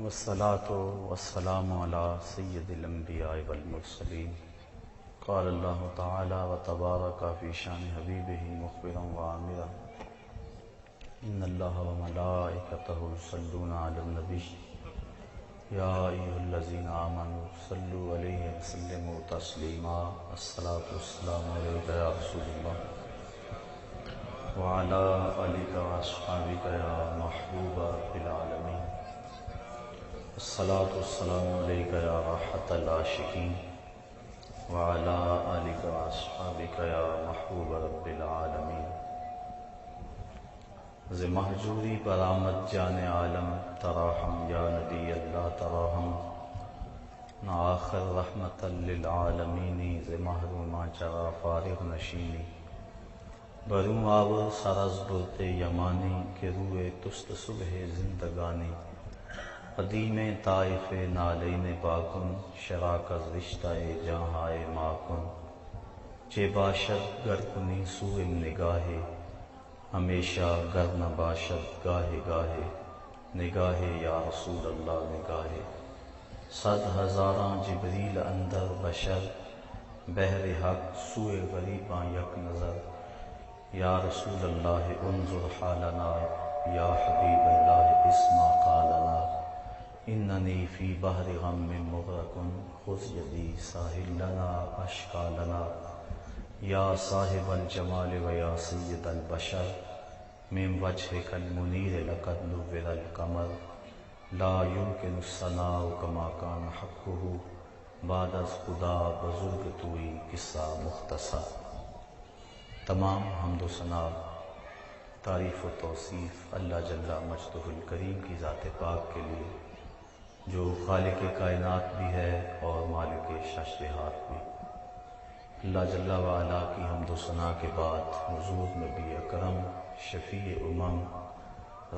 والصلاة والسلام على سيد الأنبياء والمرسلين. قال الله تعالى وتبارك في شان حبيبه مخبرا وعامرا إن الله وملائكته يصلون على النبي يا أيها الذين آمنوا صلوا عليه وسلموا تسليما. الصلاة والسلام عليك يا رسول الله وعلى آلك وأصحابك يا محبوب رب العالمين. الصلاة والسلام عليك يا راحة العاشقين وعلى آلك وأصحابك يا محبوب رب العالمين. ز محجوری پر آمد جان عالم تراہم یا نبی اللہ تراہم. نہ آخر رحمت للعالمین ز محروماں چرا فارغ نشینی. بروں آور سرز برتے یمانی کہ روئے تست صبح زندگانی. قدیم طائف نالین پاکن شراکت رشتہ جہاں ماکن. چے باشد گر کنی سوئم نگاہے ہمیشہ گر نہ باشد گاہے گاہے. نگاہے یا رسول اللہ نگاہے. صد ہزاراں جبریل اندر بشر بہر حق سوئے غریباں یک نظر. یا رسول اللہ انظر حالنا یا حبیب اللہ اسمع قالنا. اننی فی بحر غم مغرق خذ یدی ساحل لنا اشکا لنا. یا صاحب الجمال و یا سید البشر من وجهک المنیر لقد نور القمر. لا يمكن الثناء كما كان حقه بعد از خدا بزرگ توئی قصہ مختصر. تمام حمد و ثنا تعریف و توصیف اللہ جل مجدہ الکریم کی ذات پاک کے لیے جو خالق کائنات بھی ہے اور مالک ششرہات بھی. اللہ جل وعلا کی حمد و ثنا کے بعد حضور نبی اکرم شفیع امم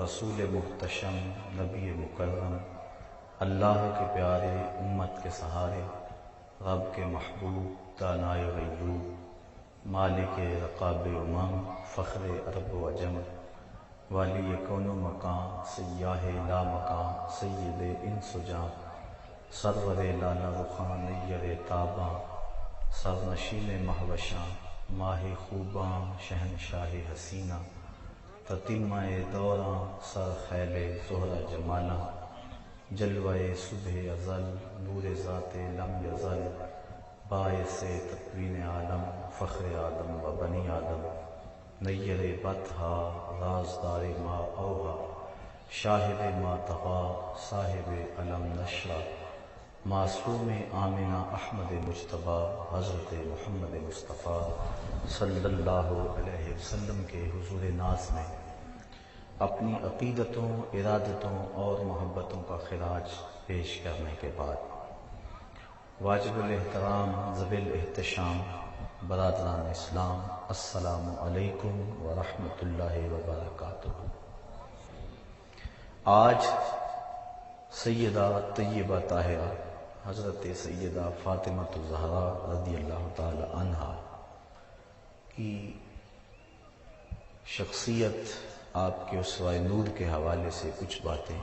رسول محتشم نبی مکرم اللہ کے پیارے امت کے سہارے رب کے محبوب دانائے غیوب مالک رقاب امم فخر عرب و عجم والی کون و مکان سیاہ لا مکان سید انس و جاں سرور لالا رخان نیر تاباں سرنشین مہوشاں ماہ خوباں شہنشاہ حسینہ تتمہ دوراں سر خیل زہرہ جمالاں جلوہ صبح ازل نور ذات لم یزل باعث تکوین عالم فخر آدم و بنی آدم نیر بطحا رازدار ما اوہا شاہد ما تغا صاحب علم نشرہ معصوم آمنہ احمد مجتبیٰ حضرت محمد مصطفیٰ صلی اللہ علیہ وسلم کے حضور ناز میں اپنی عقیدتوں ارادتوں اور محبتوں کا خراج پیش کرنے کے بعد واجب الاحترام ذوی الاحتشام برادران اسلام السلام علیکم ورحمۃ اللہ وبرکاتہ. آج سیدہ طیبہ طاہرہ حضرت سیدہ فاطمہ الزہرا رضی اللہ تعالی عنہا کی شخصیت آپ کے اسوہ نور کے حوالے سے کچھ باتیں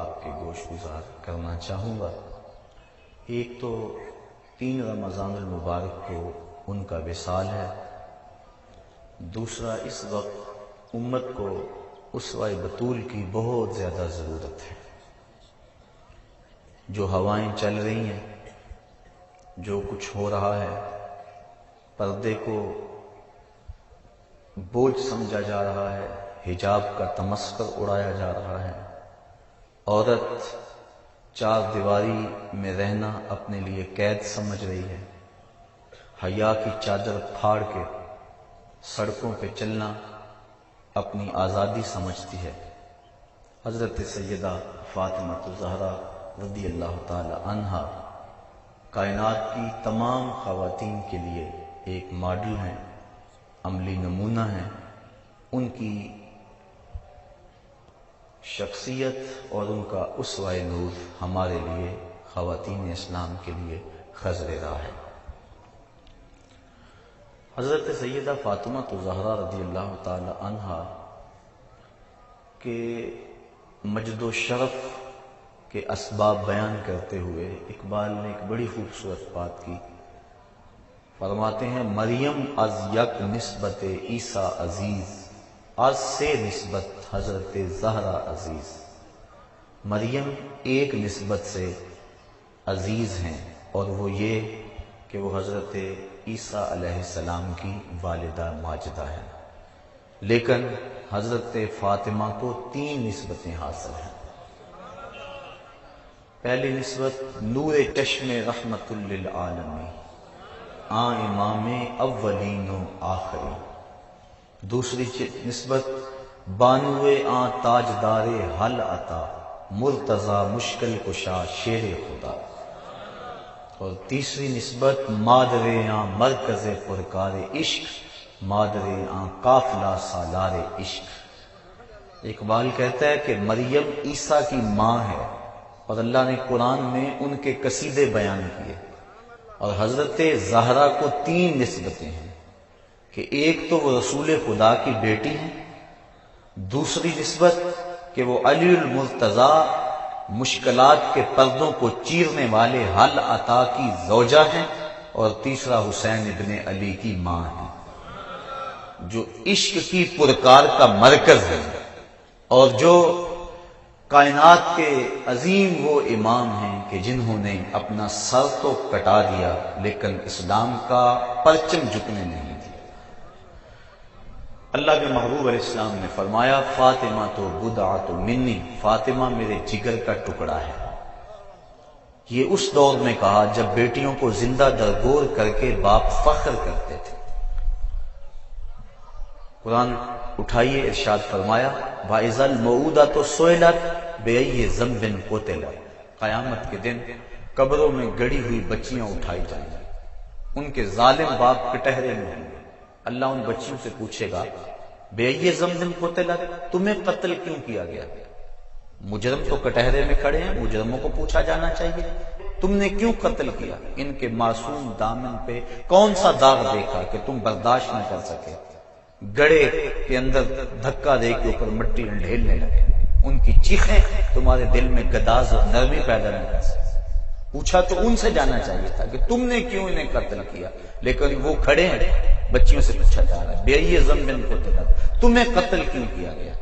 آپ کے گوش گزار کرنا چاہوں گا. ایک تو 3 رمضان المبارک کو ان کا وصال ہے. دوسرا اس وقت امت کو اسوہ بطول کی بہت زیادہ ضرورت ہے. جو ہوائیں چل رہی ہیں جو کچھ ہو رہا ہے پردے کو بوجھ سمجھا جا رہا ہے. حجاب کا تمسخر اڑایا جا رہا ہے. عورت 4 دیواری میں رہنا اپنے لیے قید سمجھ رہی ہے. حیا کی چادر پھاڑ کے سڑکوں پہ چلنا اپنی آزادی سمجھتی ہے. حضرت سیدہ فاطمہ الزہرا رضی اللہ تعالی عنہا کائنات کی تمام خواتین کے لیے ایک ماڈل ہیں، عملی نمونہ ہیں. ان کی شخصیت اور ان کا اسوہ نور ہمارے لیے خواتین اسلام کے لیے خضر راہ ہے. حضرت سیدہ فاطمہ الزہرا رضی اللہ تعالی عنہا کہ مجد و شرف کے اسباب بیان کرتے ہوئے اقبال نے ایک بڑی خوبصورت بات کی. فرماتے ہیں مریم از یک نسبت عیسیٰ عزیز، از سے نسبت حضرت زہرا عزیز. مریم ایک نسبت سے عزیز ہیں اور وہ یہ کہ وہ حضرت عیسیٰ علیہ السلام کی والدہ ماجدہ ہے. لیکن حضرت فاطمہ کو 3 نسبتیں حاصل ہیں. پہلی نسبت نور چشم رحمت للعالمین، آن امام اولین و آخری. دوسری نسبت بانو آن تاجدار حل عطا، مرتضی مشکل کشا شیر خدا. اور تیسری نسبت مادر آن مرکز پرکار عشق، مادر آن قافلہ سالار عشق. اقبال کہتا ہے کہ مریم عیسیٰ کی ماں ہے اور اللہ نے قرآن میں ان کے قصیدے بیان کیے. اور حضرت زہرا کو 3 نسبتیں ہیں کہ ایک تو وہ رسول خدا کی بیٹی ہیں، دوسری نسبت کہ وہ علی المرتضی مشکلات کے پردوں کو چیرنے والے حل عطا کی زوجہ ہیں، اور تیسرا حسین ابن علی کی ماں ہے جو عشق کی پرکار کا مرکز ہے اور جو کائنات کے عظیم وہ امام ہیں کہ جنہوں نے اپنا سر تو کٹا دیا لیکن اسلام کا پرچم جھکنے نہیں دیا. اللہ کے محبوب علیہ السلام نے فرمایا فاطمہ تو بضعۃ منی، فاطمہ میرے جگر کا ٹکڑا ہے. یہ اس دور میں کہا جب بیٹیوں کو زندہ درگور کر کے باپ فخر کرتے تھے. قرآن اٹھائیے، ارشاد فرمایا وَإِذَا الْمَوْءُودَةُ سُئِلَتْ بِأَيِّ ذَنبٍ قُتِلَتْ. قیامت کے دن قبروں میں گڑی ہوئی بچیاں اٹھائی جائیں گی، ان کے ظالم باپ کٹہرے میں ہوں گے. اللہ ان بچیوں سے پوچھے گا بِأَيِّ ذَنبٍ قُتِلَتْ، تمہیں قتل کیوں کیا گیا؟ مجرم تو کٹہرے میں کھڑے ہیں، مجرموں کو پوچھا جانا چاہیے تم نے کیوں قتل کیا؟ ان کے معصوم دامن پہ کون سا داغ دیکھا کہ تم برداشت نہ کر سکے؟ گڑے کے اندر دھکا دے کے اوپر مٹی ڈھیلنے لگے. ان کی چیخیں تمہارے دل میں گداز اور نرمی پیدا نہ کر سکے. پوچھا تو ان سے جانا چاہیے تھا کہ تم نے کیوں انہیں قتل کیا، لیکن وہ کھڑے ہیں بچیوں سے پوچھا جا رہا ہے بِأَيِّ ذَنبٍ قُتِلَتْ، تمہیں قتل کیوں کیا گیا؟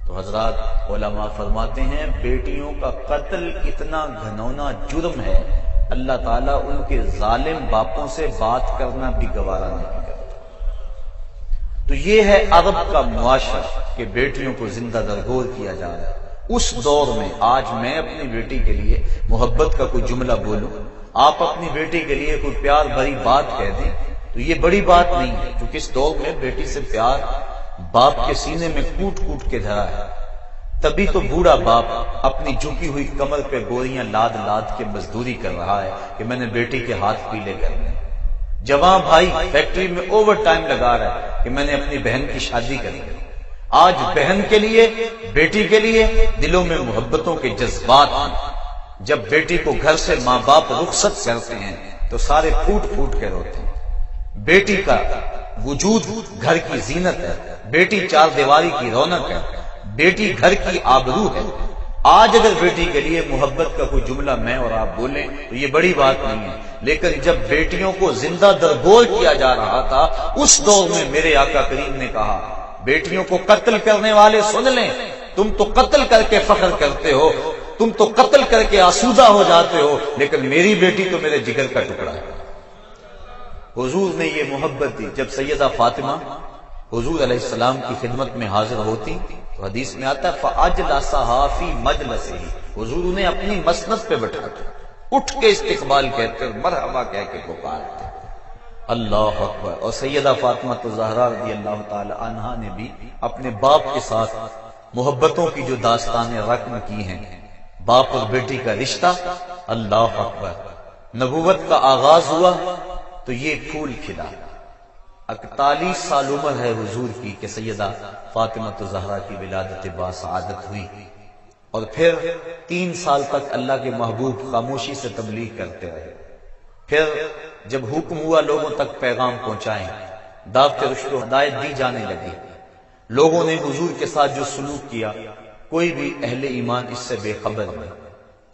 تو حضرات علماء فرماتے ہیں بیٹیوں کا قتل اتنا گھنونا جرم ہے، اللہ تعالیٰ ان کے ظالم باپوں سے بات کرنا بھی گوارا نہیں کرتا. تو یہ ہے عرب کا معاشرہ کہ بیٹیوں کو زندہ درگور کیا جا رہا ہے. اس دور میں آج میں اپنی بیٹی کے لیے محبت کا کوئی جملہ بولوں، آپ اپنی بیٹی کے لیے کوئی پیار بھری بات کہہ دیں تو یہ بڑی بات نہیں ہے، کیونکہ اس دور میں بیٹی سے پیار باپ کے سینے میں کوٹ کوٹ کے دھرا ہے. تبھی تو بوڑھا باپ اپنی جھکی ہوئی کمر پہ گوریاں لاد لاد کے مزدوری کر رہا ہے کہ میں نے بیٹی کے ہاتھ پیلے کرنے. جوان بھائی فیکٹری میں اوور ٹائم لگا رہا ہے کہ میں نے اپنی بہن کی شادی کرنی. آج بہن کے لیے، بیٹی کے لیے دلوں میں محبتوں کے جذبات ہیں. جب بیٹی کو گھر سے ماں باپ رخصت کرتے ہیں تو سارے پھوٹ پھوٹ کے روتے ہیں. بیٹی کا وجود گھر کی زینت ہے، بیٹی چار دیواری کی رونق ہے، بیٹی گھر کی آبرو ہے. آج اگر بیٹی کے لیے محبت کا کوئی جملہ میں اور آپ بولیں تو یہ بڑی بات نہیں ہے، لیکن جب بیٹیوں کو زندہ درگور کیا جا رہا تھا اس دور میں میرے آقا کریم نے کہا بیٹیوں کو قتل کرنے والے سن لیں، تم تو قتل کر کے فخر کرتے ہو، تم تو قتل کر کے آسودہ ہو جاتے ہو، لیکن میری بیٹی تو میرے جگر کا ٹکڑا ہے. حضور نے یہ محبت دی. جب سیدہ فاطمہ حضور علیہ السلام کی خدمت میں حاضر ہوتی تو حدیث میں آتا ہے فَأَجْلَسَهَا فِي مَجْلَسِهِ، حضور انہیں اپنی مسند پہ بٹھاتے، اٹھ کے استقبال کہتے، مرحبا کہہ کے پکارتے. اللہ اکبر. اور سیدہ فاطمہ الزہرا رضی اللہ تعالی عنہا نے بھی اپنے باپ کے ساتھ محبتوں کی جو داستانیں رقم کی ہیں، باپ اور بیٹی کا رشتہ، اللہ اکبر. نبوت کا آغاز ہوا تو یہ پھول کھلا. 41 سال عمر ہے حضور کی کہ سیدہ فاطمہ الزہرا کی ولادت باسعادت ہوئی، اور پھر 3 سال تک اللہ کے محبوب خاموشی سے تبلیغ کرتے رہے. پھر جب حکم ہوا لوگوں تک پیغام پہنچائیں، دعوت رشد و ہدایت دی جانے لگی. لوگوں نے حضور کے ساتھ جو سلوک کیا کوئی بھی اہل ایمان اس سے بے خبر نہیں.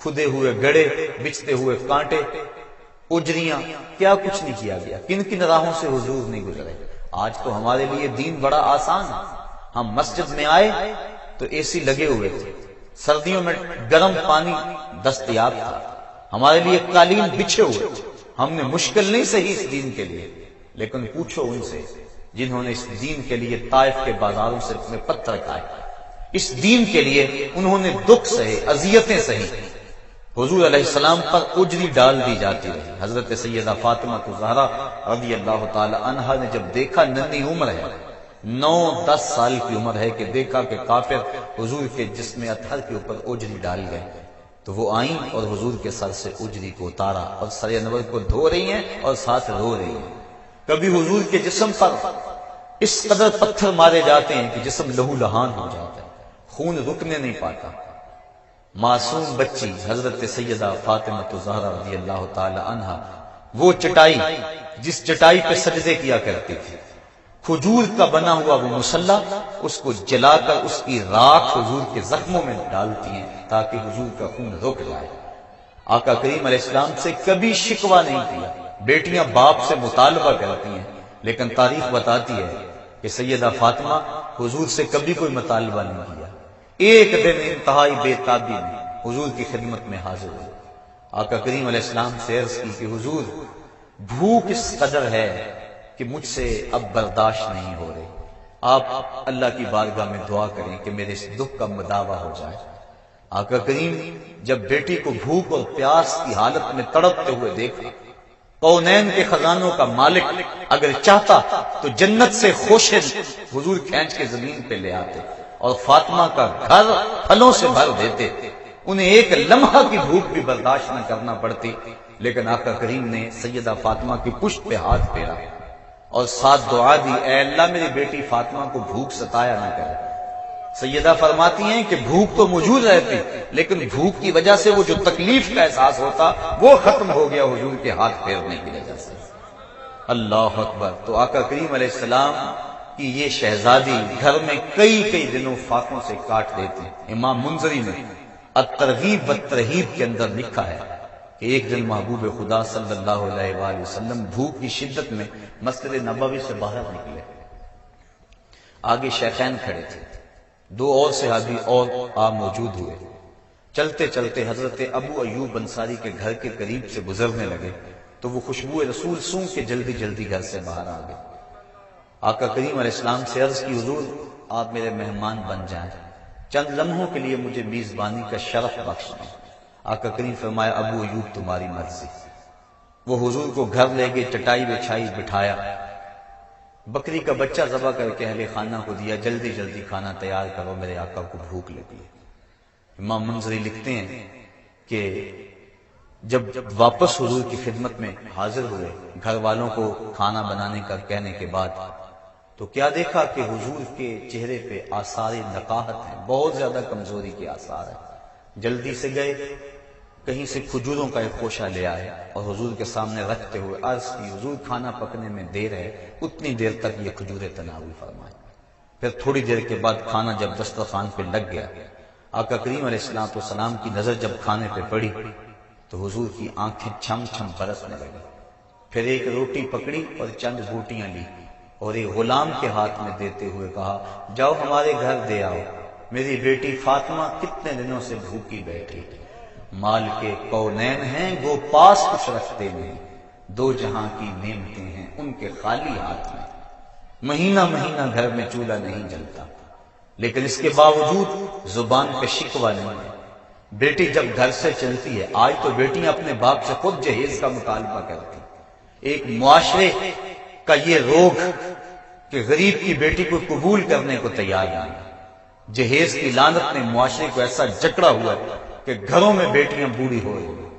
کھدے ہوئے گڑے، بچھتے ہوئے کانٹے، اجریاں، کیا کچھ نہیں کیا گیا، کن کن راہوں سے حضور نہیں گزرے۔ آج تو ہمارے لیے دین بڑا آسان ہے، ہم مسجد میں آئے تو اے سی لگے ہوئے تھے، سردیوں میں گرم پانی دستیاب تھا، ہمارے لیے قالین بچھے ہوئے تھے، ہم نے مشکل نہیں سہی اس دین کے لیے۔ لیکن پوچھو ان سے جنہوں نے اس دین کے لیے طائف کے بازاروں سے اپنے پتھر کھائے، اس دین کے لیے انہوں نے دکھ سہے، اذیتیں سہی، حضور علیہ السلام پر اجری ڈال دی جاتی رہی۔ حضرت سیدہ فاطمہ زہرا رضی اللہ تعالی عنہا نے جب دیکھا ننھی عمر ہے، 9-10 سال کی عمر ہے، کہ دیکھا کہ کافر حضور کے جسم اطہر کے اوپر اجری ڈال گئے، تو وہ آئیں اور حضور کے سر سے اجری کو اتارا اور سر انور کو دھو رہی ہیں اور ساتھ رو رہی ہیں۔ کبھی حضور کے جسم پر اس قدر پتھر مارے جاتے ہیں کہ جسم لہو لہان ہو جاتا ہے، خون رکنے نہیں پاتا۔ معصوم بچی حضرت سیدہ فاطمہ زہرا رضی اللہ تعالی عنہا، وہ چٹائی جس چٹائی پہ سجدے کیا کرتی تھی، کھجور کا بنا ہوا وہ مصلی، اس کو جلا کر اس کی راکھ حضور کے زخموں میں ڈالتی ہیں تاکہ حضور کا خون رک جائے۔ آقا کریم علیہ السلام سے کبھی شکوہ نہیں کیا۔ بیٹیاں باپ سے مطالبہ کرتی ہیں، لیکن تاریخ بتاتی ہے کہ سیدہ فاطمہ حضور سے کبھی کوئی مطالبہ نہیں کیا۔ ایک دن انتہائی بے تابی میں حضور کی خدمت میں حاضر ہوئی، آقا کریم علیہ السلام سے عرض کی کہ حضور بھوک اس قدر ہے کہ مجھ سے اب برداشت نہیں ہو رہی، آپ اللہ کی بارگاہ میں دعا کریں کہ میرے اس دکھ کا مداوع ہو جائے۔ آقا کریم جب بیٹی کو بھوک اور پیاس کی حالت میں تڑپتے ہوئے دیکھا، کونین کے خزانوں کا مالک اگر چاہتا تو جنت سے خوشے حضور کھینچ کے زمین پہ لے آتے اور فاطمہ کا گھر پھلوں سے بھر دیتے، انہیں ایک لمحہ کی بھوک بھی برداشت نہ کرنا پڑتی۔ لیکن آقا کریم نے سیدہ فاطمہ کی پشت پہ ہاتھ پھیرا اور ساتھ دعا دی، اے اللہ میری بیٹی فاطمہ کو بھوک ستایا نہ کرے۔ سیدہ فرماتی ہیں کہ بھوک تو موجود رہتی، لیکن بھوک کی وجہ سے وہ جو تکلیف کا احساس ہوتا وہ ختم ہو گیا حضور کے ہاتھ پھیرنے کی وجہ سے۔ اللہ اکبر۔ تو آقا کریم علیہ السلام کی یہ شہزادی گھر میں کئی دنوں فاقوں سے کاٹ دیتے۔ امام منذری نے الترغیب والترہیب کے اندر لکھا ہے کہ ایک دن محبوب خدا صلی اللہ علیہ وآلہ وسلم بھوک کی شدت میں مسجد نبوی سے باہر نکلے، آگے شیخین کھڑے تھے، 2 اور صحابی اور موجود ہوئے۔ چلتے چلتے حضرت ابو ایوب انصاری کے گھر کے قریب سے گزرنے لگے تو وہ خوشبو رسول سونگ کے جلدی جلدی گھر سے باہر آ گئے۔ آقا کریم علیہ السلام سے عرض کی، حضور آپ میرے مہمان بن جائیں، چند لمحوں کے لیے مجھے میزبانی کا شرف بخش دیں۔ آقا کریم فرمایا، ابو ایوب تمہاری مرضی۔ وہ حضور کو گھر لے گئے، چٹائی بچھائی، بٹھایا، بکری کا بچہ ذبح کر کے اہل خانہ کو دیا، جلدی جلدی کھانا تیار کرو، میرے آقا کو بھوک لگی ہے۔ امام منذری لکھتے ہیں کہ جب واپس حضور کی خدمت میں حاضر ہوئے، گھر والوں کو کھانا بنانے کا کہنے کے بعد، تو کیا دیکھا کہ حضور کے چہرے پہ آثار نقاہت ہیں، بہت زیادہ کمزوری کے آثار ہیں۔ جلدی سے گئے، کہیں سے کھجوروں کا ایک خوشہ لے آئے اور حضور کے سامنے رکھتے ہوئے عرض کی، حضور کھانا پکنے میں دیر ہے، اتنی دیر تک یہ کھجوریں تناول فرمائیں۔ پھر تھوڑی دیر کے بعد کھانا جب دسترخوان پہ لگ گیا، آقا کریم علیہ السلام کی نظر جب کھانے پہ پڑی تو حضور کی آنکھیں چھم چھم برسنے لگی۔ پھر ایک روٹی پکڑی اور چند بوٹیاں لی اور ایک غلام کے ہاتھ میں دیتے ہوئے کہا، جاؤ ہمارے گھر دے آؤ، میری بیٹی فاطمہ کتنے دنوں سے بھوکی بیٹھی، مال کے کونین ہیں وہ پاس کچھ رکھتے نہیں، 2 جہاں کی نعمتیں ہیں ان کے خالی ہاتھ میں، مہینہ مہینہ گھر میں چولہا نہیں جلتا، لیکن اس کے باوجود زبان پہ شکوہ نہیں ہے۔ بیٹی جب گھر سے چلتی ہے، آج تو بیٹیاں اپنے باپ سے خود جہیز کا مطالبہ کرتی، ایک معاشرے کا یہ روگ کہ غریب کی بیٹی کو قبول کرنے کو تیار نہیں۔ جہیز کی لعنت نے معاشرے کو ایسا جکڑا ہوا ہے کہ گھروں میں بیٹیاں بوڑھی ہو رہی ہیں،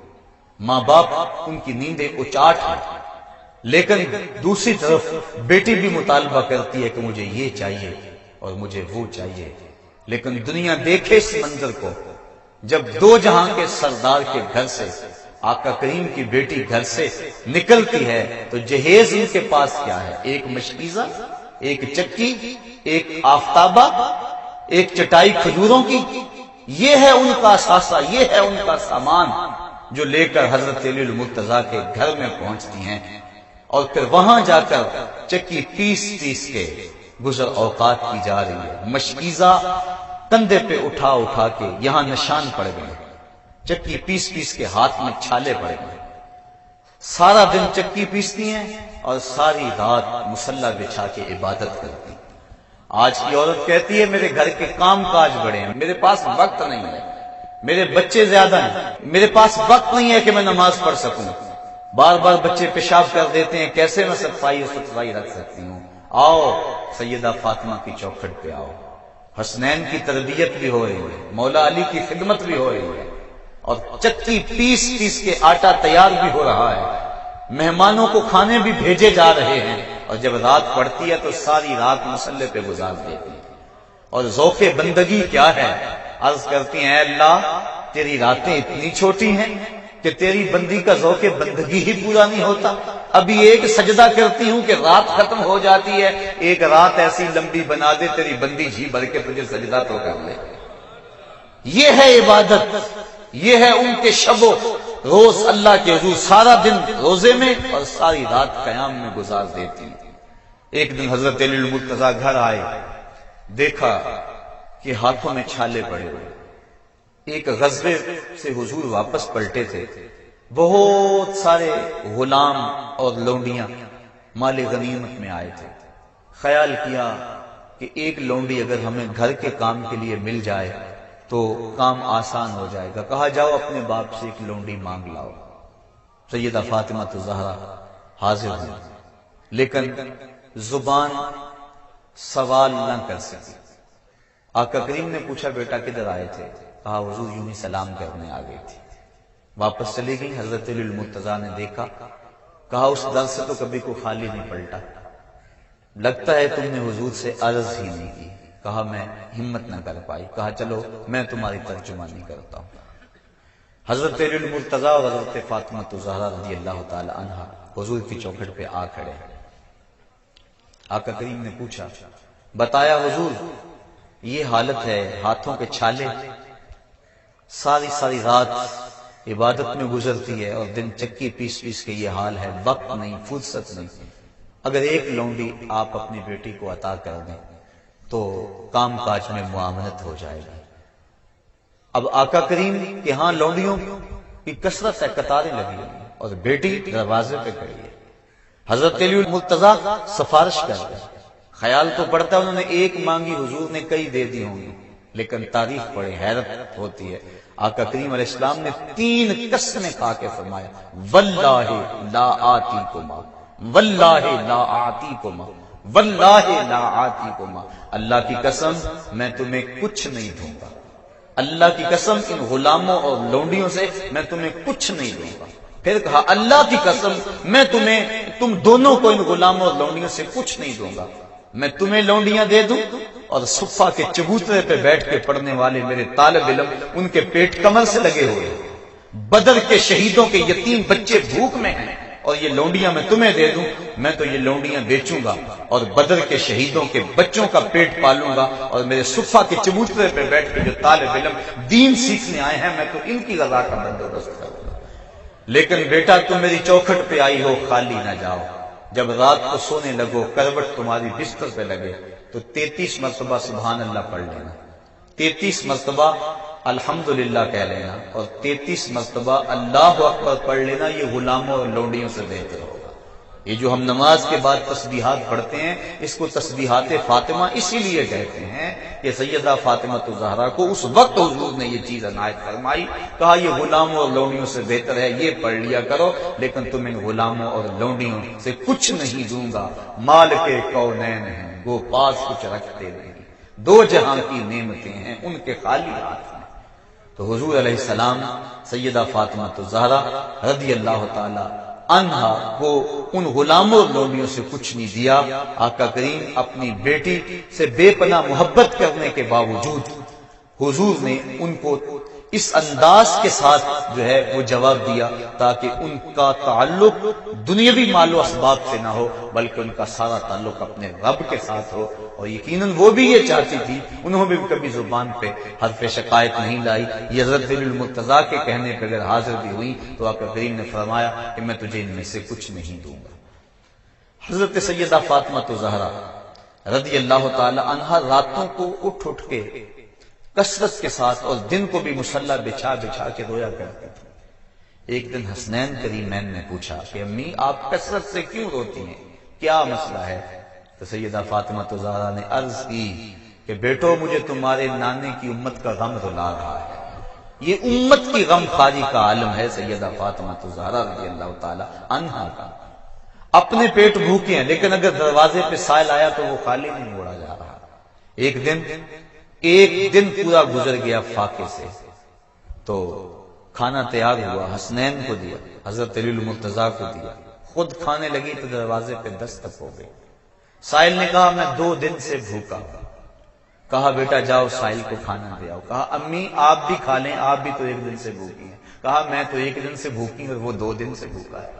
ماں باپ ان کی نیندیں اچاٹ ہیں، لیکن دوسری طرف بیٹی بھی مطالبہ کرتی ہے کہ مجھے یہ چاہیے اور مجھے وہ چاہیے۔ لیکن دنیا دیکھے اس منظر کو، جب 2 جہاں کے سردار کے گھر سے آقا کریم کی بیٹی گھر سے نکلتی ہے تو جہیز ان کے پاس کیا ہے؟ ایک مشکیزہ، ایک چکی، ایک آفتابہ، ایک چٹائی کھجوروں کی، یہ ہے ان کا اثاثہ، یہ ہے ان کا سامان جو لے کر حضرت علی المرتضیٰ کے گھر میں پہنچتی ہیں، اور پھر وہاں جا کر چکی پیس پیس کے گزر اوقات کی جا رہی ہے۔ مشکیزہ کندھے پہ اٹھا اٹھا کے یہاں نشان پڑ گئے، چکی پیس پیس کے ہاتھ میں چھالے پڑ گئے۔ سارا دن چکی پیستی ہیں اور ساری رات مصلی بچھا کے عبادت کرتی ہیں۔ آج کی عورت کہتی ہے میرے گھر کے کام کاج بڑے ہیں، میرے پاس وقت نہیں ہے، میرے بچے زیادہ ہیں، میرے پاس وقت نہیں ہے کہ میں نماز پڑھ سکوں، بار بار بچے پیشاب کر دیتے ہیں، کیسے میں صفائی رکھ سکتی ہوں؟ آؤ سیدہ فاطمہ کی چوکھٹ پہ آؤ، حسنین کی تربیت بھی ہو رہی ہے، مولا علی کی خدمت بھی ہو رہی ہے، اور چکی پیس پیس کے آٹا تیار بھی ہو رہا ہے، مہمانوں کو کھانے بھی بھیجے جا رہے ہیں، اور جب رات پڑتی ہے تو ساری رات مصلی پہ گزار دیتی ہے۔ اور ذوق بندگی کیا ہے؟ عرض کرتی ہیں اے اللہ تیری راتیں اتنی چھوٹی ہیں کہ تیری بندی کا ذوق بندگی ہی پورا نہیں ہوتا، ابھی ایک سجدہ کرتی ہوں کہ رات ختم ہو جاتی ہے، ایک رات ایسی لمبی بنا دے تیری بندی جی بھر کے تجھے سجدہ تو کر لے۔ یہ ہے عبادت، یہ ہے ان کے شب و روز اللہ کے حضور، سارا دن روزے میں اور ساری رات قیام میں گزار دیتی ہیں۔ ایک دن حضرت علی المرتضیٰ گھر آئے، دیکھا کہ ہاتھوں میں چھالے پڑے ہوئے، ایک غزوے سے حضور واپس پلٹے تھے، بہت سارے غلام اور لونڈیاں مال غنیمت میں آئے تھے۔ خیال کیا کہ ایک لونڈی اگر ہمیں گھر کے کام کے لیے مل جائے تو کام آسان ہو جائے گا، کہا جاؤ اپنے باپ سے ایک لونڈی مانگ لاؤ۔ سیدہ فاطمہ الزہرا حاضر ہوئی، لیکن زبان سوال نہ کر سکی۔ آقا کریم نے پوچھا بیٹا کدھر آئے تھے؟ کہا حضور یوں ہی سلام کرنے آ گئی تھی۔ واپس چلی گئی، حضرت علی المرتضیٰ نے دیکھا، کہا اس در سے تو کبھی کوئی خالی نہیں پلٹا، لگتا ہے تم نے حضور سے عرض ہی نہیں کی۔ کہا میں ہمت نہ کر پائی، کہا چلو میں تمہاری ترجمانی کرتا ہوں۔ حضرت علی المرتضیٰ اور حضرت فاطمہ الزہرا رضی اللہ تعالی عنہا حضور کی چوکھٹ پہ آ کھڑے۔ آقا کریم نے پوچھا، بتایا حضور یہ حالت ہے، ہاتھوں کے چھالے، ساری رات عبادت میں گزرتی ہے اور دن چکی پیس پیس کے یہ حال ہے، وقت نہیں، فرصت نہیں، اگر ایک لونڈی آپ اپنی بیٹی کو عطا کر دیں تو کام کاج میں معاونت ہو جائے گی۔ اب آقا کریم کے ہاں لونڈیوں کی کثرت ہے، قطاریں لگی ہوئی ہیں، اور بیٹی دروازے پہ کھڑی ہے۔ حضرت علی المرتضیٰ سفارش کر گئے، خیال تو پڑتا ہے انہوں نے ایک مانگی، حضور نے کئی دے دی ہوں گی، لیکن تاریخ پڑھے حیرت ہوتی ہے۔ آقا کریم علیہ السلام نے 3 قسمیں کھا کے فرمایا واللہ لا آتیکما، واللہ لا آتیکما، واللہ لا آتیکما، اللہ کی قسم میں تمہیں کچھ نہیں دوں گا، اللہ کی قسم ان غلاموں اور لونڈیوں سے میں تمہیں کچھ نہیں دوں گا۔ پھر کہا اللہ کی قسم میں تم دونوں کو ان غلاموں اور لونڈیوں سے کچھ نہیں دوں گا، میں تمہیں لونڈیاں دے دوں اور صفہ کے چبوترے پہ بیٹھ کے پڑھنے والے میرے طالب علم ان کے پیٹ کمر سے لگے ہوئے، بدر کے شہیدوں کے یتیم بچے بھوک میں ہیں اور یہ لونڈیاں میں تمہیں دے دوں، میں تو یہ لونڈیاں بیچوں گا اور بدر کے شہیدوں کے بچوں کا پیٹ پالوں گا، اور میرے صفہ کے چبوترے پہ بیٹھ کے جو طالب علم دین سیکھنے آئے ہیں میں تو ان کی غذا کا بندوبست کروں گا۔ لیکن بیٹا تم میری چوکھٹ پہ آئی ہو، خالی نہ جاؤ، جب رات کو سونے لگو کروٹ تمہاری بستر پہ لگے تو 33 مرتبہ سبحان اللہ پڑھ لینا، 33 مرتبہ الحمدللہ کہہ لینا، اور 33 مرتبہ اللہ اکبر پڑھ لینا، یہ غلاموں اور لونڈیوں سے بہتر ہوگا۔ یہ جو ہم نماز کے بعد تسبیحات پڑھتے ہیں اس کو تسبیحات فاطمہ اسی لیے کہتے ہیں کہ سیدہ فاطمہ الزہرا کو اس وقت حضور نے یہ چیز عنایت فرمائی، کہا یہ غلاموں اور لونڈیوں سے بہتر ہے، یہ پڑھ لیا کرو، لیکن تم ان غلاموں اور لونڈیوں سے کچھ نہیں دوں گا، مال کے کونین ہیں وہ پاس کچھ رکھتے نہیں، 2 جہاں کی نعمتیں ہیں ان کے خالی ہاتھ میں۔ تو حضور علیہ السلام سیدہ فاطمہ الزہرا رضی اللہ تعالی عنہا کو ان غلاموں اور لونڈیوں سے کچھ نہیں دیا۔ آقا کریم اپنی بیٹی سے بے پناہ محبت کرنے کے باوجود حضور نے ان کو اس انداز کے ساتھ جو ہے وہ جواب دیا تاکہ ان کا تعلق دنیاوی مال و اسباب سے نہ ہو بلکہ ان کا سارا تعلق اپنے رب کے ساتھ ہو. اور یقیناً وہ بھی یہ چاہتی تھی، انہوں نے بھی کبھی زبان پہ حرف شکایت نہیں لائی. یہ حضرت دلیل المرتضیٰ کے کہنے پہ اگر حاضر بھی ہوئی تو آقا کریم نے فرمایا کہ میں تجھے ان میں سے کچھ نہیں دوں گا. حضرت سیدہ فاطمہ زہرا رضی اللہ تعالی عنہا راتوں کو اٹھ کے کثرت کے ساتھ اور دن کو بھی مصلی بچھا بچھا کے رویا کرتے تھے. ایک دن حسنین کریمین نے پوچھا کہ امی آپ کثرت سے کیوں روتی ہیں، کیا مسئلہ ہے؟ تو سیدہ فاطمہ زہرا نے عرض کی کہ بیٹو مجھے تمہارے نانے کی امت کا غم رلا رہا ہے. یہ امت کی غم خاری کا عالم ہے سیدہ فاطمہ زہرا رضی اللہ تعالی عنہا کا. اپنے پیٹ بھوکے ہیں لیکن اگر دروازے پہ سائل آیا تو وہ خالی نہیں موڑا جا رہا. ایک دن پورا گزر گیا فاقے سے، تو کھانا تیار ہوا، حسنین کو دیا، حضرت دلیل المرتضیٰ کو دیا، خود کھانے لگی تو دروازے پہ دستک ہو گئی. سائل نے کہا میں 2 دن سے بھوکا. کہا بیٹا جاؤ سائل کو کھانا دے آؤ. کہا امی آپ بھی کھا لیں، آپ بھی تو 1 دن سے بھوکی ہیں. کہا میں تو 1 دن سے بھوکی اور وہ 2 دن سے بھوکا ہے،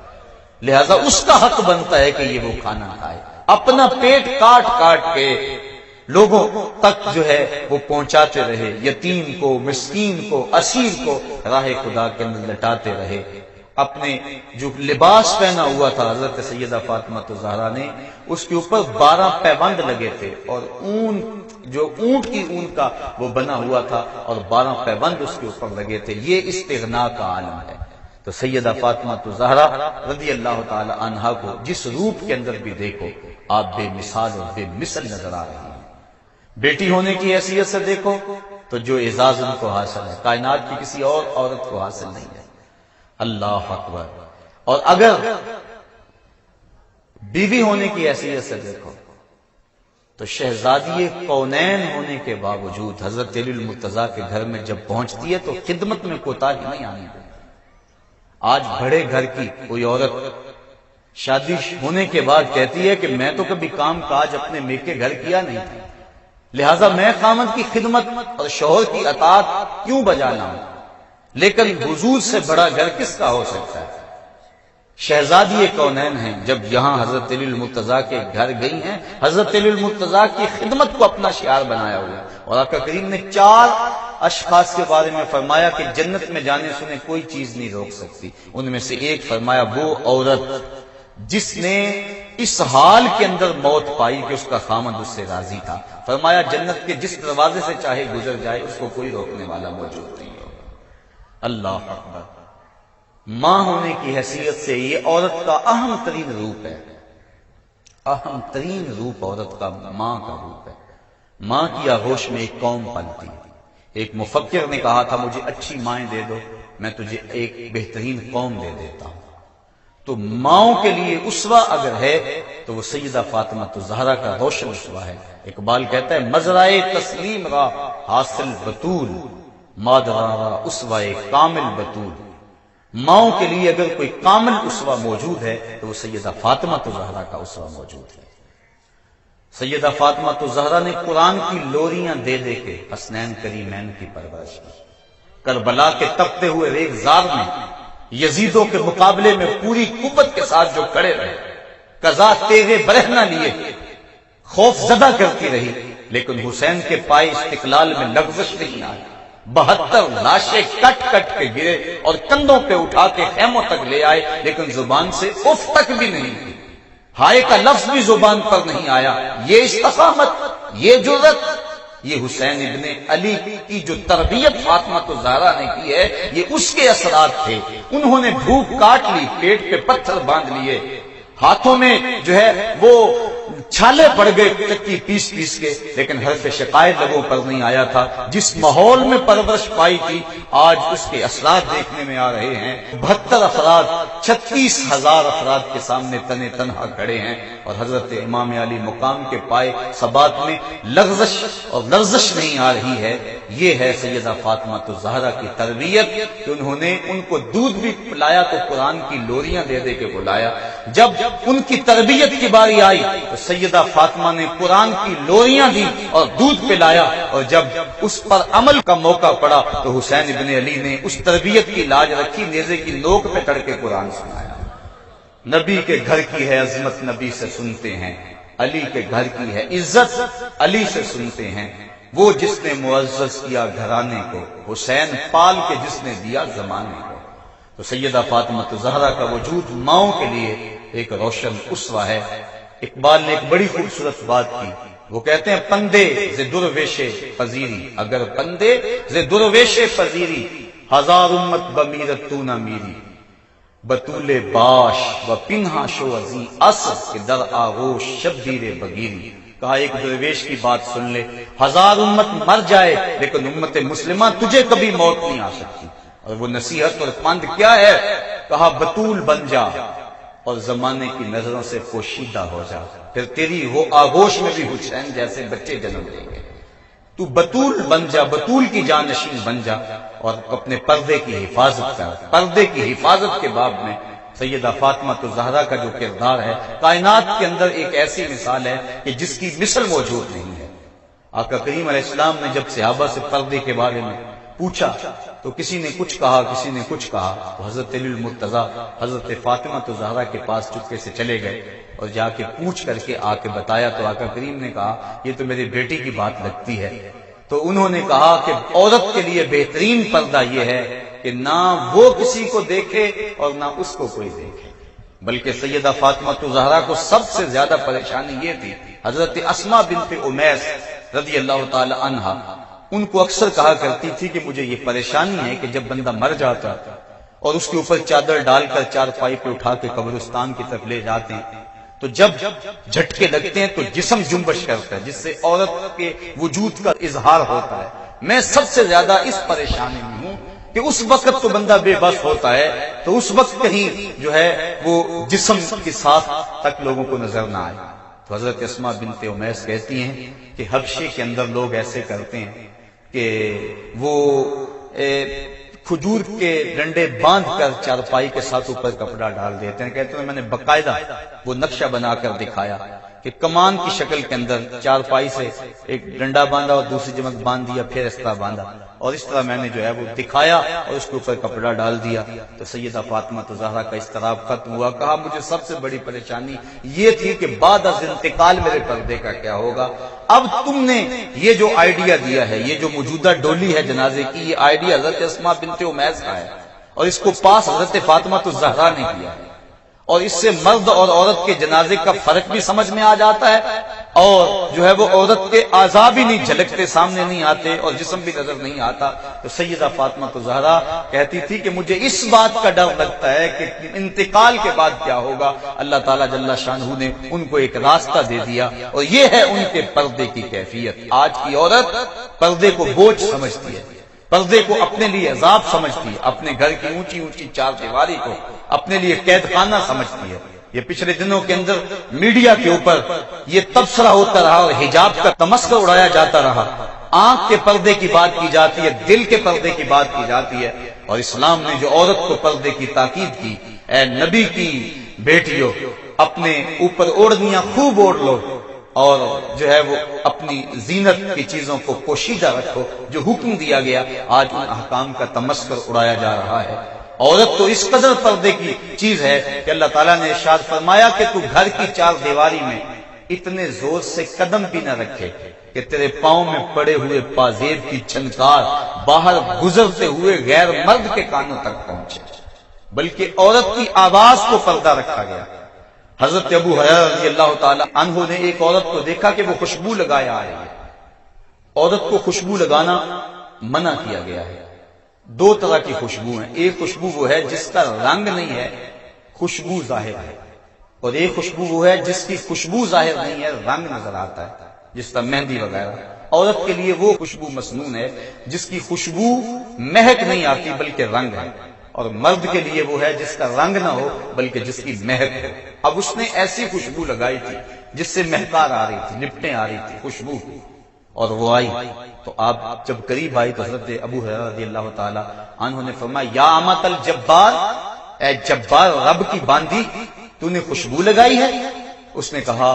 لہذا اس کا حق بنتا ہے کہ یہ وہ کھانا کھائے. اپنا پیٹ کاٹ کاٹ کے لوگوں تک جو ہے وہ پہنچاتے رہے، یتیم کو، مسکین کو، اسیر کو راہ خدا کے اندر لٹاتے رہے. اپنے جو لباس پہنا ہوا تھا حضرت سیدہ فاطمہ زہرا نے، اس کے اوپر 12 پیوند لگے تھے اور اون جو اونٹ کی اون کا وہ بنا ہوا تھا اور 12 پیوند اس کے اوپر لگے تھے. یہ استغنا کا عالم ہے. تو سیدہ فاطمہ زہرا رضی اللہ تعالی عنہا کو جس روپ کے اندر بھی دیکھو آپ بے مثال اور بے مثل نظر آ رہی ہیں. بیٹی ہونے کی حیثیت سے دیکھو تو جو اعزاز ان کو حاصل ہے کائنات کی کسی اور عورت کو حاصل نہیں ہے. اللہ اکبر. اور اگر بیوی ہونے کی حیثیت سے دیکھو تو شہزادی کونین ہونے کے باوجود حضرت دلیل المرتضیٰ کے گھر میں جب پہنچتی ہے تو خدمت میں کوتاہی نہیں آنی ہے. آج بڑے گھر کی کوئی عورت شادی ہونے کے بعد کہتی ہے کہ میں تو کبھی کام کاج اپنے میکے گھر کیا نہیں تھا، لہذا میں خامد کی خدمت اور شوہر کی اطاعت کیوں بجا لاؤں. لیکن حضور سے بڑا گھر کس کا ہو سکتا ہے؟ شہزادی کونین ہیں. جب یہاں حضرت دلیل المرتضیٰ کے گھر گئی ہیں، حضرت دلیل المرتضیٰ کی خدمت کو اپنا شعار بنایا ہوا ہے. اور آقا کریم نے 4 اشخاص کے بارے میں فرمایا کہ جنت میں جانے سے انہیں کوئی چیز نہیں روک سکتی. ان میں سے ایک فرمایا وہ عورت جس نے اس حال کے اندر موت پائی کہ اس کا خامد اس سے راضی تھا. فرمایا جنت کے جس دروازے سے چاہے گزر جائے اس کو کوئی روکنے والا موجود نہیں ہوگا. اللہ اکبر. ماں ہونے کی حیثیت سے یہ عورت کا اہم ترین روپ ہے. اہم ترین روپ عورت کا ماں کا روپ ہے. ماں کی آغوش میں ایک قوم پلتی. ایک مفکر نے کہا تھا مجھے اچھی مائیں دے دو میں تجھے ایک بہترین قوم دے دیتا ہوں. تو ماؤں کے لیے اسوہ اگر ہے تو وہ سیدہ فاطمہ زہرا کا روشن اسوہ ہے. اقبال کہتا ہے مزرائے تسلیم را حاصل بطول، مادرا را اسوہ کامل بطول. ماؤں کے لیے اگر کوئی کامل اسوہ موجود ہے تو وہ سیدہ فاطمہ زہرا کا اسوہ موجود ہے. سیدہ فاطمہ زہرا نے قرآن کی لوریاں دے دے کے حسنین کریمین کی پرورش کی. کربلا کے تپتے ہوئے ریگزار میں یزیدوں کے مقابلے میں پوری قوت کے ساتھ جو کھڑے رہے، قضا تیغے برہنہ لیے خوف زدہ کرتی رہی، لیکن حسین کے پائے استقلال میں لغزش نہیں آئی. 72 لاشیں کٹ کٹ کے گرے اور کندھوں پہ اٹھا کے خیموں تک لے آئے، لیکن زبان سے اف تک بھی نہیں کی، ہائے کا لفظ بھی زبان پر نہیں آیا. یہ استقامت، یہ جرأت، یہ حسین ابن علی کی جو تربیت فاطمہ زہرا نے کی ہے یہ اس کے اثرات تھے. انہوں نے بھوک کاٹ لی، پیٹ پہ پتھر باندھ لیے، ہاتھوں میں جو ہے وہ چھالے پڑ گئے چکی پیس پیس کے، لیکن حرف شکایت لبوں پر نہیں آیا تھا. جس ماحول میں پرورش پائی تھی آج اس کے اثرات دیکھنے میں آ رہے ہیں. 72 افراد 36,000 افراد کے سامنے تنے تنہا کھڑے ہیں اور حضرت امام علی مقام کے پائے ثبات میں لغزش اور لرزش نہیں آ رہی ہے. یہ ہے سیدہ فاطمہ الزہرا کی تربیت کہ انہوں نے ان کو دودھ بھی پلایا تو قرآن کی لوریاں دے دے کے بلایا. جب ان کی تربیت کی باری آئی تو سیدہ فاطمہ نے قرآن کی لوریاں دی اور دودھ پلایا، اور جب اس پر عمل کا موقع پڑا تو حسین ابن علی نے اس تربیت کی لاج رکھی، نیزے کی نوک پہ چڑھ کے قرآن سنایا. نبی کے گھر کی ہے عظمت، نبی سے سنتے ہیں. علی کے گھر کی ہے عزت، علی سے سنتے ہیں. وہ جس نے معزز کیا گھرانے کو، حسین پال کے جس نے دیا زمانے کو. تو سیدہ فاطمہ الزہرا کا وجود ماؤں کے لیے ایک روشن اسوہ ہے. اقبال نے ایک بڑی خوبصورت بات کی، وہ کہتے ہیں پندے ز درویش پذیری، اگر پندے ز درویش پذیری، ہزار امت بمیرت تو نہ میری، بطول باش و پنہا شو ازی اصر کے در آغوش شبیر بگیری. کہا ایک درویش کی بات سن لے، ہزار امت مر جائے لیکن امت مسلمہ تجھے کبھی موت نہیں آ سکتی. اور وہ نصیحت اور پند کیا ہے؟ کہا بطول بن جا اور زمانے کی نظروں سے پوشیدہ ہو جا، پھر تیری وہ آغوش میں بھی حسین جیسے بچے جنم لیں گے. تو بطول بن جا، بطول کی جانشین بن جا اور اپنے پردے کی حفاظت کر. پردے کی حفاظت کے باب میں سیدہ فاطمہ الزہرا کا جو کردار ہے، کائنات کے اندر ایک ایسی مثال ہے کہ جس کی مثل موجود نہیں ہے. آقا کریم علیہ السلام نے جب صحابہ سے پردے کے بارے میں پوچھا تو کسی نے کچھ کہا، کسی نے کچھ کہا. تو حضرت علی المرتضیٰ حضرت فاطمہ الزہرا کے پاس چپکے سے چلے گئے اور جا کے پوچھ کر کے آ کے بتایا. تو آقا کریم نے کہا یہ تو میری بیٹی کی بات لگتی ہے. تو انہوں نے کہا کہ عورت کے لیے بہترین پردہ یہ ہے کہ نہ وہ کسی کو دیکھے اور نہ اس کو کوئی دیکھے. بلکہ سیدہ فاطمہ الزہرا کو سب سے زیادہ پریشانی یہ تھی. حضرت اسماء بنت امیس رضی اللہ تعالی عنہا ان کو اکثر کہا کرتی تھی کہ مجھے یہ پریشانی ہے کہ جب بندہ مر جاتا اور اس کے اوپر چادر ڈال کر چارپائی پہ اٹھا کے قبرستان کی طرف لے جاتے ہیں تو جب جھٹکے لگتے ہیں تو جسم جنبش کرتا ہے، جس سے عورت کے وجود کا اظہار ہوتا ہے. میں سب سے زیادہ اس پریشانی میں ہوں کہ اس وقت تو بندہ بے بس ہوتا ہے تو اس وقت کہیں جو ہے وہ جسم کے ساتھ تک لوگوں کو نظر نہ آئے. تو حضرت اسماء بنت امیس کہتی ہیں کہ حبشے کے اندر لوگ ایسے کرتے ہیں کہ وہ کھجور کے ڈنڈے باندھ کر چارپائی کے ساتھ اوپر کپڑا ڈال دیتے ہیں. کہتے ہیں میں نے باقاعدہ وہ نقشہ بنا کر دکھایا کہ کمان کی شکل کے اندر چارپائی سے ایک ڈنڈا باندھا اور دوسری جمع باندھ دیا، پھر اس طرح باندھا اور اس طرح میں نے جو ہے وہ دکھایا اور اس کے اوپر کپڑا ڈال دیا. تو سیدہ فاطمہ الزہرا کا اضطراب ختم ہوا. کہا مجھے سب سے بڑی پریشانی یہ تھی کہ بعد از انتقال میرے پردے کا کیا ہوگا. اب تم نے یہ جو آئیڈیا دیا ہے، یہ جو موجودہ ڈولی ہے جنازے کی، یہ آئیڈیا حضرت اسماء بنت امیس کا ہے اور اس کو پاس حضرت فاطمہ الزہرا نے کیا ہے. اور اس سے مرد اور عورت کے جنازے کا فرق بھی سمجھ میں آ جاتا ہے اور جو ہے وہ عورت کے اعضاء بھی نہیں جھلکتے، سامنے نہیں آتے اور جسم بھی نظر نہیں آتا. تو سیدہ فاطمہ الزہرا کہتی تھی کہ مجھے اس بات کا ڈر لگتا ہے کہ انتقال کے بعد کیا ہوگا. اللہ تعالیٰ جل شانہ نے ان کو ایک راستہ دے دیا اور یہ ہے ان کے پردے کی کیفیت. آج کی عورت پردے کو بوجھ سمجھتی ہے، پردے کو اپنے لیے عذاب سمجھتی ہے، اپنے گھر کی اونچی اونچی چار دیواری کو اپنے لیے قید خانہ سمجھتی ہے. یہ پچھلے دنوں کے اندر میڈیا کے اوپر یہ تبصرہ ہوتا رہا اور حجاب کا تمسخر اڑایا جاتا رہا. آنکھ کے پردے کی بات کی جاتی ہے، دل کے پردے کی بات کی جاتی ہے. اور اسلام نے جو عورت کو پردے کی تاکید کی، اے نبی کی بیٹیوں اپنے اوپر اوڑھنیاں خوب اوڑھ لو اور جو ہے وہ اپنی زینت کی چیزوں کو پوشیدہ رکھو. جو حکم دیا گیا آج ان احکام کا تمسخر اڑایا جا رہا ہے. عورت تو اس قدر پردے کی چیز ہے کہ اللہ تعالیٰ نے ارشاد فرمایا کہ تو گھر کی چار دیواری میں اتنے زور سے قدم بھی نہ رکھے کہ تیرے پاؤں میں پڑے ہوئے پازیب کی چھنکار باہر گزرتے ہوئے غیر مرد کے کانوں تک پہنچے. بلکہ عورت کی آواز کو پردہ رکھا گیا. حضرت ابو ہریرہ رضی اللہ تعالی عنہ نے ایک عورت کو دیکھا کہ وہ خوشبو لگائے آ رہی ہے. عورت کو خوشبو لگانا منع کیا گیا ہے. دو طرح کی خوشبو ہیں. ایک خوشبو وہ ہے جس کا رنگ نہیں ہے، خوشبو ظاہر ہے، اور ایک خوشبو وہ ہے جس کی خوشبو ظاہر نہیں ہے، رنگ نظر آتا ہے، جس طرح مہندی وغیرہ. عورت کے لیے وہ خوشبو مسنون ہے جس کی خوشبو مہک نہیں آتی بلکہ رنگ ہے، اور مرد کے لیے وہ ہے جس کا رنگ نہ ہو بلکہ جس کی مہک ہو. اب اس نے ایسی خوشبو لگائی تھی جس سے مہکار آ رہی تھی، لپٹیں آ رہی تھی خوشبو. اور وہ آئی تو آپ جب قریب آئی تو حضرت ابو ہریرہ رضی اللہ تعالی عنہ نے فرمایا یا امۃ الجبار، اے جبار رب کی باندی، تو نے خوشبو لگائی ہے؟ اس نے کہا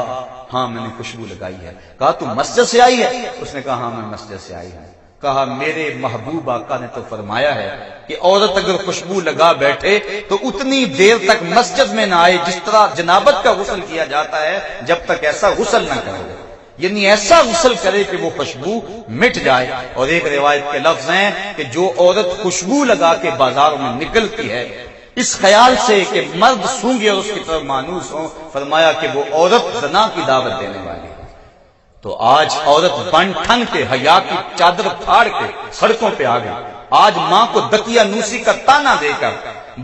ہاں میں نے خوشبو لگائی ہے۔ کہا تو مسجد سے آئی ہے؟ اس نے کہا ہاں میں مسجد سے آئی ہوں۔ کہا میرے محبوب آقا نے تو فرمایا ہے کہ عورت اگر خوشبو لگا بیٹھے تو اتنی دیر تک مسجد میں نہ آئے جس طرح جنابت کا غسل کیا جاتا ہے، جب تک ایسا غسل نہ کرے، یعنی ایسا غسل کرے کہ وہ خوشبو مٹ جائے۔ اور ایک روایت کے لفظ ہیں کہ جو عورت خوشبو لگا کے بازاروں میں نکلتی ہے اس خیال سے کہ مرد سونگے اور اس کی طرف مانوس ہوں، فرمایا کہ وہ عورت زنا کی دعوت دینے والی ہے۔ تو آج عورت بن ٹھن کے حیا کی چادر پھاڑ کے سڑکوں پہ آ گئی۔ آج ماں کو دتیا نوسی کا تانا دے کر،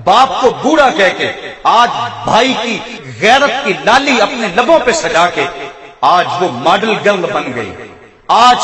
باپ کو بوڑھا کہہ کے، آج بھائی کی غیرت کی لالی اپنے لبوں پہ سجا کے آج وہ ماڈل گرل بن گئی۔ آج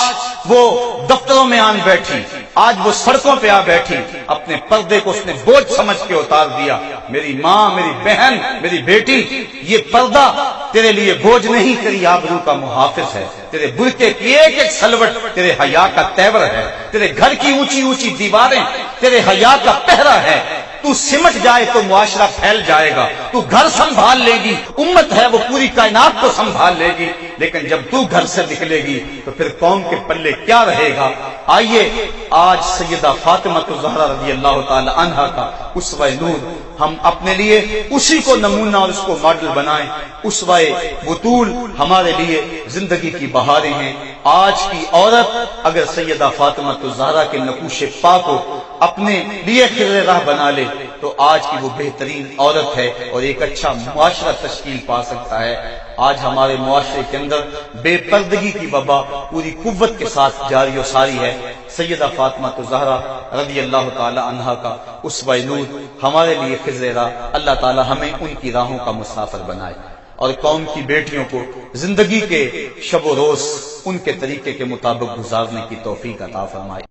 وہ دفتروں میں آن بیٹھی، آج وہ سڑکوں پہ آ بیٹھی، اپنے پردے کو اس نے بوجھ سمجھ کے اتار دیا۔ میری ماں، میری بہن، میری بیٹی، یہ پردہ تیرے لیے بوجھ نہیں، تیری آبرو کا محافظ ہے، تیرے برقعے کی ایک ایک سلوٹ تیرے حیا کا تیور ہے، تیرے گھر کی اونچی اونچی دیواریں تیرے حیا کا پہرا ہے۔ تو سمٹ جائے تو معاشرہ پھیل جائے گا، تو گھر سنبھال لے گی، امت ہے وہ پوری کائنات کو سنبھال لے گی، لیکن جب تو گھر سے نکلے گی تو پھر قوم کے پلے کیا رہے گا؟ آئیے آج سیدہ فاطمہ الزہرا رضی اللہ تعالی عنہا کا اسوہ نور ہم اپنے لیے اسی کو نمونہ اور اس کو ماڈل بنائیں۔ اسوہ بطول ہمارے لیے زندگی کی بہاریں ہیں۔ آج کی عورت اگر سیدہ فاطمہ الزہرا کے نقوش پا کو اپنے لیے خضر راہ بنا لے تو آج کی وہ بہترین عورت ہے اور ایک اچھا معاشرہ تشکیل پا سکتا ہے۔ آج ہمارے معاشرے کے اندر بے پردگی کی وبا پوری قوت کے ساتھ جاری و ساری ہے۔ سیدہ فاطمہ الزہرا رضی اللہ تعالی عنہا کا اسوہ نور ہمارے لیے خضر راہ، اللہ تعالی ہمیں ان کی راہوں کا مسافر بنائے اور قوم کی بیٹیوں کو زندگی کے شب و روز ان کے طریقے کے مطابق گزارنے کی توفیق عطا فرمائے۔